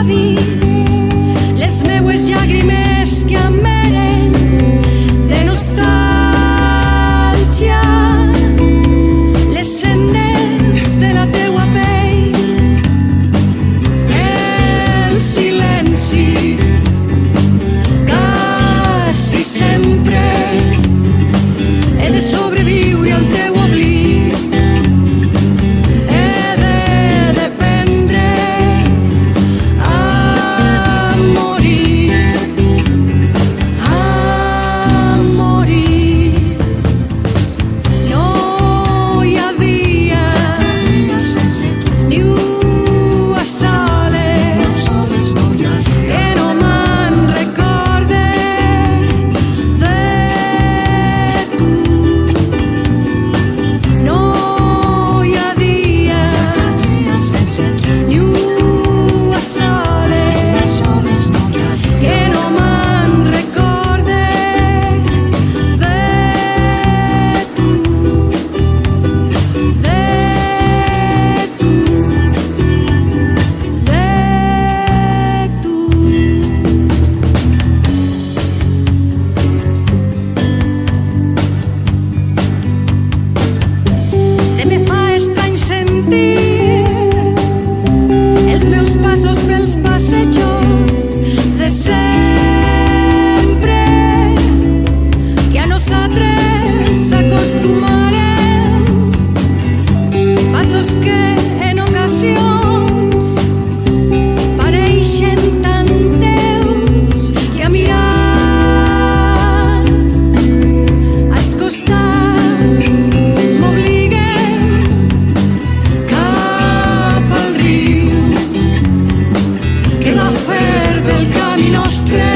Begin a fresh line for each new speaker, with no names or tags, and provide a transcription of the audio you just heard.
llavis, les meues llàgrimes que ameren de nostàlgia, les cendres de la teua pell, el silenci quasi sempre he de sobreviure al teu oblit, he de dependre a morir, a morir. No hi havia ni una soles que no me'n recorde de tu. No hi havia ni una soles que no me'n recorde de tu, de tu, de tu. Se me fa estrany sentir els meus passos pels passejos de sempre, que a nosaltres s'acostumarem, passos que en ocasions pareixen tan teus, i a mirar als costats m'obliguen cap al riu que va fer del camí nostre